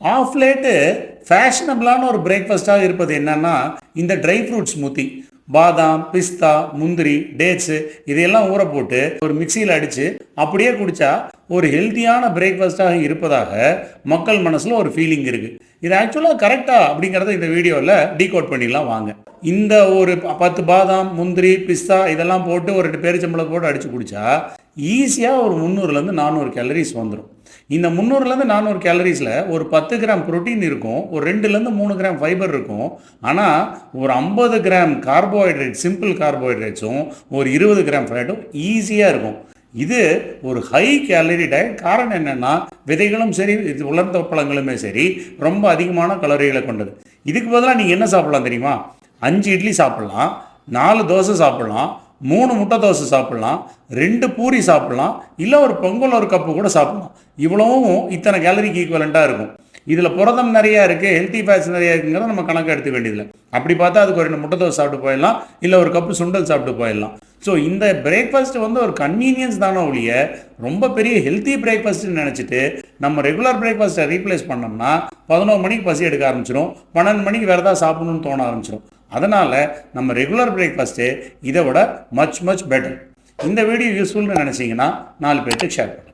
Of late ஃபேஷனபிளான ஒரு பிரேக்ஃபாஸ்ட்டாக இருப்பது என்னன்னா இந்த ட்ரை ஃப்ரூட் ஸ்மூத்தி. பாதாம், பிஸ்தா, முந்திரி, டேட்ஸு இதையெல்லாம் ஊற போட்டு ஒரு மிக்சியில் அடித்து அப்படியே குடித்தா ஒரு ஹெல்த்தியான பிரேக்ஃபாஸ்ட்டாக இருப்பதாக மக்கள் மனசில் ஒரு ஃபீலிங் இருக்குது. இது ஆக்சுவலாக கரெக்டாக அப்படிங்கிறத இந்த வீடியோவில் டீகோட் பண்ணிடலாம் வாங்க. இந்த ஒரு 10 பாதாம், முந்திரி, பிஸ்தா இதெல்லாம் போட்டு ஒரு பேரிச்சம்பளம் போட்டு அடித்து குடித்தா ஈஸியாக ஒரு 300லேருந்து 400 கேலரிஸ் வந்துடும். இந்த 300லேருந்து 400 கேலரிஸில் ஒரு 10 கிராம் புரோட்டீன் இருக்கும், ஒரு 2லேருந்து 3 கிராம் ஃபைபர் இருக்கும். ஆனால் ஒரு 50 கிராம் கார்போஹைட்ரேட், சிம்பிள் கார்போஹைட்ரேட்ஸும் ஒரு 20 கிராம் ஃபேட்டும் ஈஸியாக இருக்கும். இது ஒரு ஹை கேலரி டயட். காரணம் என்னென்னா விதைகளும் சரி, உலர்ந்த பழங்களுமே சரி ரொம்ப அதிகமான கலோரிகளை கொண்டது. இதுக்கு பதிலாக நீங்கள் என்ன சாப்பிட்லாம் தெரியுமா? 5 இட்லி சாப்பிட்லாம், 4 தோசை சாப்பிட்லாம், 3 முட்டை தோசை சாப்பிட்லாம், 2 பூரி சாப்பிட்லாம், இல்லை ஒரு பொங்கல் ஒரு கப்பு கூட சாப்பிட்லாம். இவ்வளவும் இத்தனை கேலரிக்கு ஈக்குவலண்ட்டாக இருக்கும். இதில் புரதம் நிறையா இருக்குது, ஹெல்த்தி ஃபேட்ஸ் நிறையா இருக்குங்கிறத நம்ம கணக்கு எடுத்துக்க வேண்டியதில்லை. அப்படி பார்த்தா அதுக்கு ஒரு 2 முட்டை தோசை சாப்பிட்டு போயிடலாம், இல்லை ஒரு கப்பு சுண்டல் சாப்பிட்டு போயிடலாம். ஸோ இந்த பிரேக்ஃபாஸ்ட் ஒரு கன்வீனியன்ஸ் தானே ஒழிய ரொம்ப பெரிய ஹெல்த்தி பிரேக்ஃபாஸ்ட்னு நினச்சிட்டு நம்ம ரெகுலர் பிரேக்ஃபாஸ்ட்டை ரீப்ளேஸ் பண்ணோம்னா 11 மணிக்கு பசி எடுக்க ஆரம்பிச்சிடும், 12 மணிக்கு வேறு ஏதாவது சாப்பிடணும்னு தோண ஆரம்பிச்சிடும். அதனால் நம்ம ரெகுலர் பிரேக்ஃபாஸ்ட்டு இதை விட மச் பெட்டர். இந்த வீடியோ யூஸ்ஃபுல்னு நினச்சிங்கன்னா 4 பேருக்கு ஷேர் பண்ணுங்கள்.